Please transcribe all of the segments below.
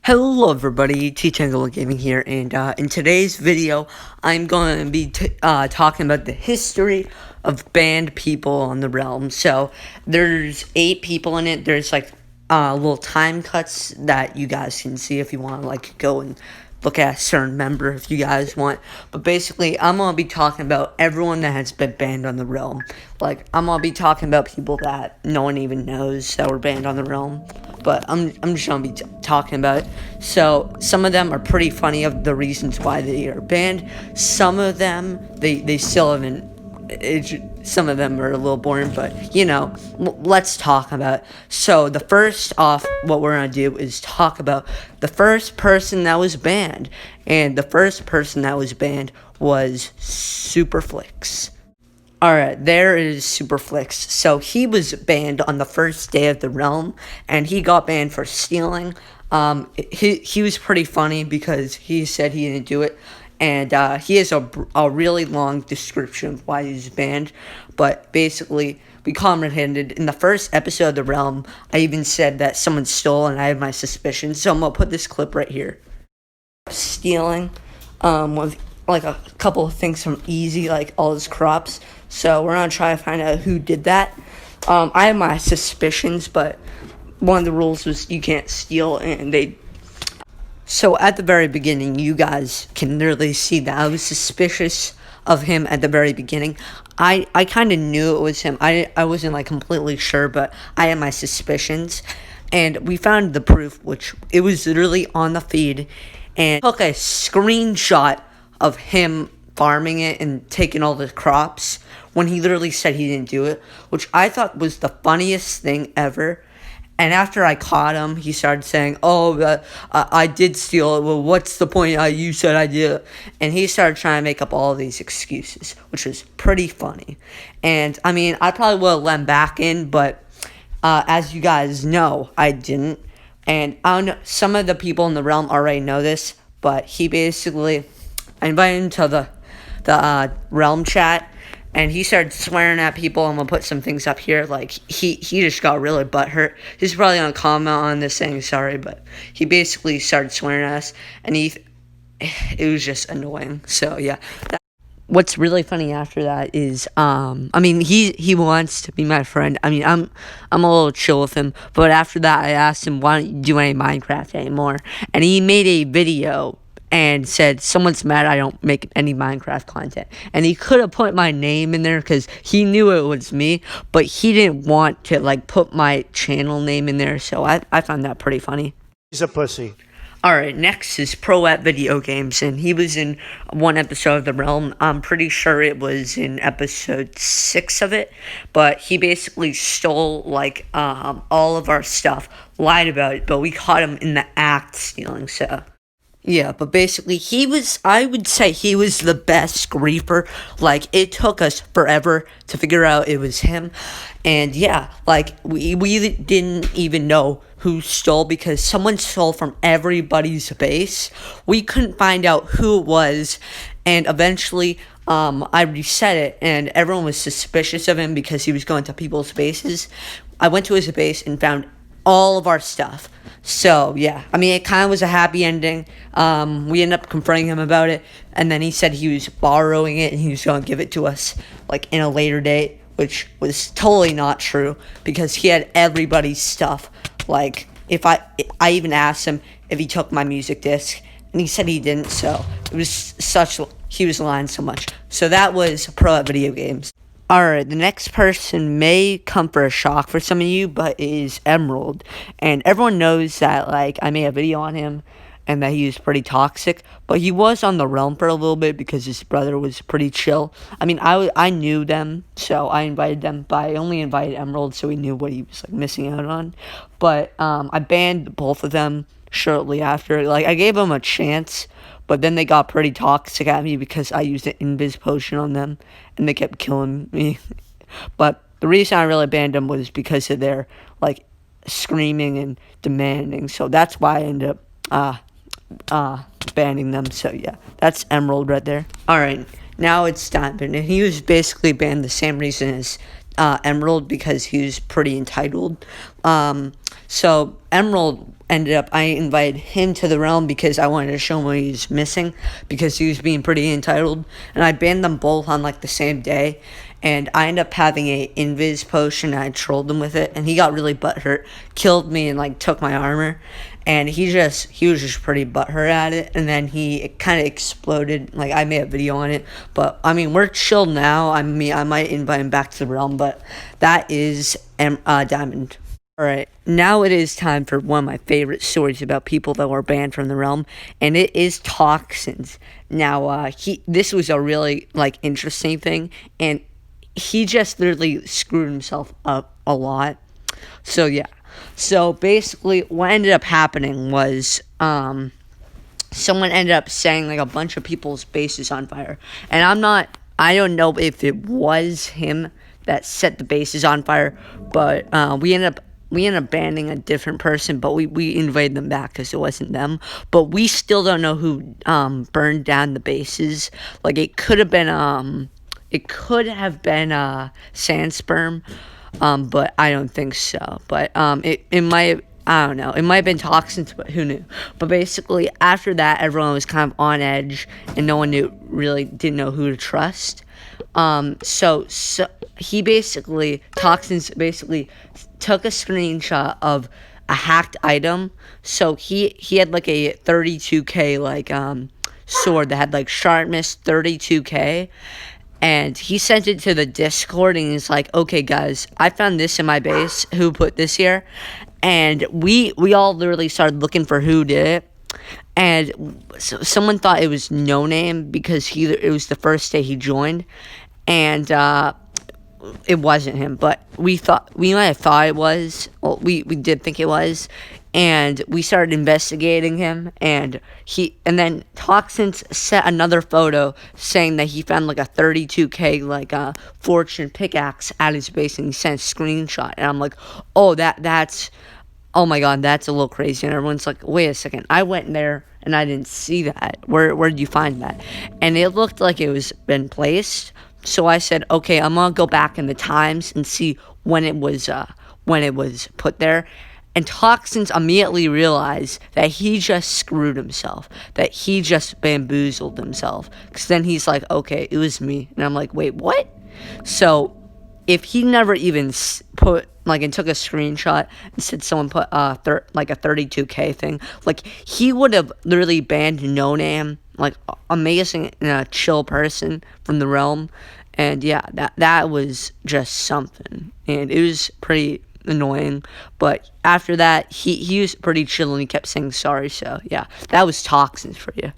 Hello everybody, T-Tangle Gaming here, and in today's video, I'm going to be talking about the history of banned people on the realm. So, there's 8 people in it. There's like little time cuts that you guys can see if you want to like go and look at a certain member if you guys want. But basically, I'm going to be talking about everyone that has been banned on the realm. Like, I'm going to be talking about people that no one even knows that were banned on the realm. But I'm just going to be talking about it. So, some of them are pretty funny of the reasons why they are banned. Some of them, they still haven't. Some of them are a little boring, but, you know, let's talk about it. So, the first off, what we're going to do is talk about the first person that was banned. And the first person that was banned was Superflix. Alright, there is Superflix. So, he was banned on the first day of the realm, and he got banned for stealing. He was pretty funny because he said he didn't do it. And he has a really long description of why he's banned. But basically, we comprehended in the first episode of The Realm, I even said that someone stole and I have my suspicions. So I'm going to put this clip right here. Stealing with like a couple of things from Easy, like all his crops. So we're going to try to find out who did that. I have my suspicions, but one of the rules was you can't steal, and they... So at the very beginning, you guys can literally see that I was suspicious of him at the very beginning. I kind of knew it was him. I wasn't like completely sure, but I had my suspicions. And we found the proof, which it was literally on the feed. And took a screenshot of him farming it and taking all the crops when he literally said he didn't do it, which I thought was the funniest thing ever. And after I caught him, he started saying, oh, I did steal it. Well, what's the point? You said I did. And he started trying to make up all these excuses, which was pretty funny. And, I mean, I probably would have let him back in, but as you guys know, I didn't. And I don't know, some of the people in the realm already know this, but he basically, I invited him to the realm chat. And he started swearing at people. I'm going to put some things up here. Like, he just got really butthurt. He's probably going to comment on this saying sorry, but he basically started swearing at us. And it was just annoying. So, yeah. What's really funny after that is, I mean, he wants to be my friend. I mean, I'm a little chill with him. But after that, I asked him, why don't you do any Minecraft anymore? And he made a video and said, someone's mad I don't make any Minecraft content. And he could have put my name in there because he knew it was me, but he didn't want to, like, put my channel name in there, so I found that pretty funny. He's a pussy. Alright, next is ProAtVideoGames, and he was in one episode of The Realm. I'm pretty sure it was in episode 6 of it, but he basically stole, like, all of our stuff, lied about it, but we caught him in the act stealing, so... Yeah, but basically, I would say he was the best griefer. Like, it took us forever to figure out it was him. And yeah, like, we didn't even know who stole because someone stole from everybody's base. We couldn't find out who it was. And eventually, I reset it, and everyone was suspicious of him because he was going to people's bases. I went to his base and found all of our stuff. So, yeah, I mean, it kind of was a happy ending. We ended up confronting him about it, and then he said he was borrowing it, and he was going to give it to us, like, in a later date, which was totally not true, because he had everybody's stuff. Like, I even asked him if he took my music disc, and he said he didn't, so it was he was lying so much. So that was ProAtVideoGames. Alright, the next person may come for a shock for some of you, but is Emerald. And everyone knows that, like, I made a video on him, and that he was pretty toxic. But he was on the realm for a little bit, because his brother was pretty chill. I mean, I knew them, so I invited them, but I only invited Emerald, so he knew what he was, like, missing out on. But, I banned both of them shortly after. Like, I gave them a chance, but then they got pretty toxic at me because I used an invis potion on them, and they kept killing me. But the reason I really banned them was because of their, like, screaming and demanding. So that's why I ended up banning them. So yeah, that's Emerald right there. Alright, now it's Diamond, and he was basically banned the same reason as Emerald, because he was pretty entitled. So Emerald I invited him to the realm because I wanted to show him what he was missing, because he was being pretty entitled, and I banned them both on like the same day. And I ended up having a invis potion, and I trolled him with it, and he got really butthurt, killed me, and like took my armor. And he was just pretty butthurt at it, and then he kind of exploded. Like, I made a video on it, but I mean, we're chill now. I mean, I might invite him back to the realm, but that is Diamond. Alright, now it is time for one of my favorite stories about people that were banned from the realm, and it is Toxins. Now, this was a really, like, interesting thing, and he just literally screwed himself up a lot. So, yeah. So, basically, what ended up happening was, someone ended up setting, like, a bunch of people's bases on fire. And I don't know if it was him that set the bases on fire, but, we ended up banning a different person, but we invaded them back because it wasn't them. But we still don't know who burned down the bases. Like, it could have been Sansperm, but I don't think so. But it might, I don't know, it might have been Toxins, but who knew? But basically, after that, everyone was kind of on edge, and no one didn't know who to trust. So Toxins basically took a screenshot of a hacked item. So he had like a 32k like sword that had like sharpness 32k, and he sent it to the Discord, and he's like, okay guys, I found this in my base, who put this here? And we all literally started looking for who did it. And so someone thought it was No Name because it was the first day he joined, and it wasn't him, but we might have thought it was. Well, we did think it was, and we started investigating him, and then Toxins set another photo saying that he found like a 32k like a fortune pickaxe at his base, and he sent a screenshot, and I'm like, oh, that's oh my god, that's a little crazy. And everyone's like, wait a second, I went there and I didn't see that. Where did you find that? And it looked like it was been placed. So I said, okay, I'm gonna go back in the times and see when it was put there. And Toxins immediately realized that he just screwed himself, that he just bamboozled himself. Because then he's like, okay, it was me. And I'm like, wait, what? So if he never even put, like, and took a screenshot and said someone put like a 32k thing, like, he would have literally banned No Name, like, amazing chill person from the realm. And yeah, that was just something, and it was pretty annoying. But after that, he was pretty chill, and he kept saying sorry. So yeah, that was Toxins for you.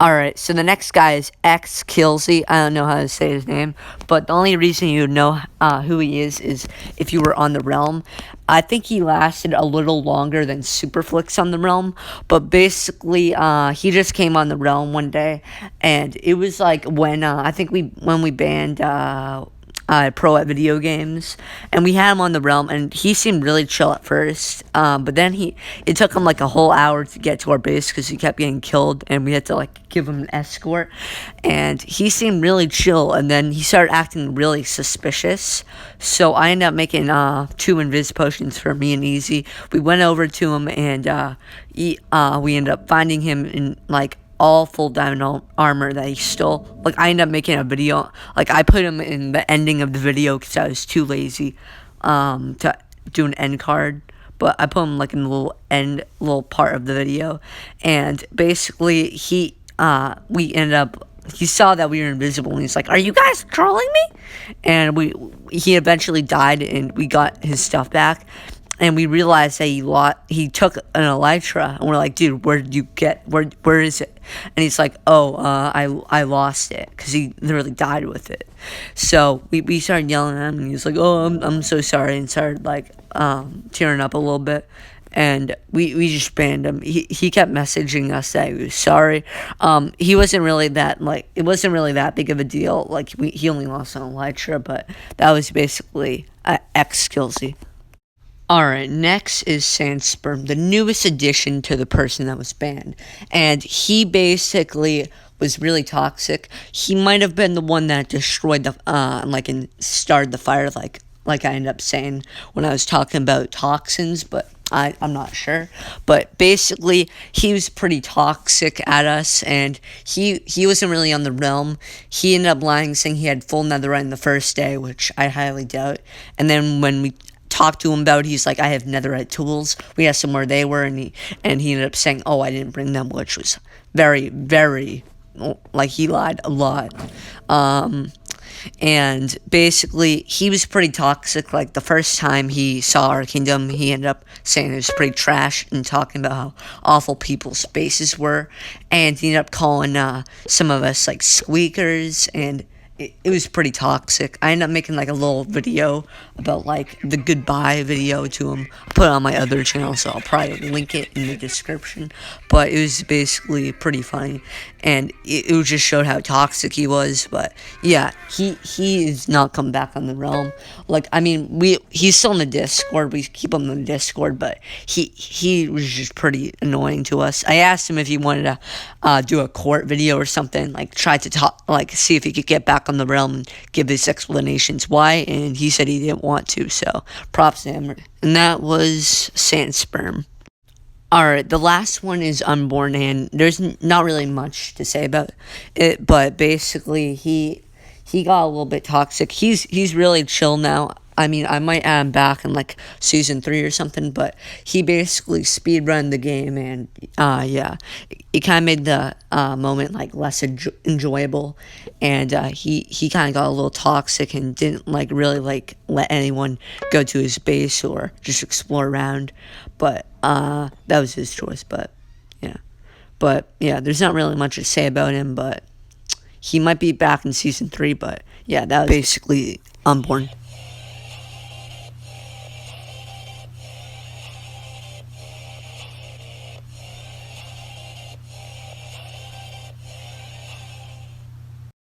Alright, so the next guy is Xhilzy. I don't know how to say his name, but the only reason you would know who he is if you were on the realm. I think he lasted a little longer than Superflix on the realm, but basically, he just came on the realm one day, and it was like when, I think when we banned, ProAtVideoGames, and we had him on the realm, and he seemed really chill at first, but then it took him like a whole hour to get to our base because he kept getting killed, and we had to like give him an escort, and he seemed really chill, and then he started acting really suspicious. So I ended up making 2 invis potions for me and Easy. We went over to him, and we ended up finding him in like all full diamond armor that he stole. Like, I ended up making a video, like, I put him in the ending of the video because I was too lazy to do an end card, but I put him like in the little part of the video. And basically he saw that we were invisible, and he's like, are you guys trolling me? And he eventually died, and we got his stuff back. And we realized that he took an elytra, and we're like, dude, where is it? And he's like, oh, I lost it, because he literally died with it. So we started yelling at him, and he was like, oh, I'm so sorry, and started like tearing up a little bit. And we just banned him. He kept messaging us that he was sorry. He wasn't really that, like, it wasn't really that big of a deal. Like, he only lost an elytra, but that was basically Xhilzy. Alright, next is Sansperm, the newest addition to the person that was banned. And he basically was really toxic. He might have been the one that destroyed the, and started the fire, like I ended up saying when I was talking about Toxins. But I'm not sure, but basically he was pretty toxic at us, and he wasn't really on the realm. He ended up lying, saying he had full netherite in the first day, which I highly doubt. And then when we talked to him about it, he's like, I have netherite tools. We asked him where they were, and he ended up saying, oh, I didn't bring them, which was very, very, like, he lied a lot. And basically he was pretty toxic. Like, the first time he saw our kingdom, he ended up saying it was pretty trash and talking about how awful people's bases were, and he ended up calling some of us like squeakers, and it was pretty toxic. I ended up making like a little video about like the goodbye video to him. I put it on my other channel, so I'll probably link it in the description. But it was basically pretty funny, and it just showed how toxic he was. But yeah, he is not come back on the realm. Like, I mean, he's still in the Discord. We keep him in the Discord, but he was just pretty annoying to us. I asked him if he wanted to do a court video or something, like try to talk, like see if he could get back on the realm and give his explanations why, and he said he didn't want to, so props to him. And that was Sansperm. Alright, the last one is Unborn, and there's not really much to say about it, but basically he got a little bit toxic. He's really chill now. I mean, I might add him back in like season 3 or something, but he basically speedrun the game, and yeah, it kind of made the moment like less enjoyable, and he kind of got a little toxic and didn't like really like let anyone go to his base or just explore around. But that was his choice. But yeah, there's not really much to say about him, but he might be back in season 3. But yeah, that was basically Unborn.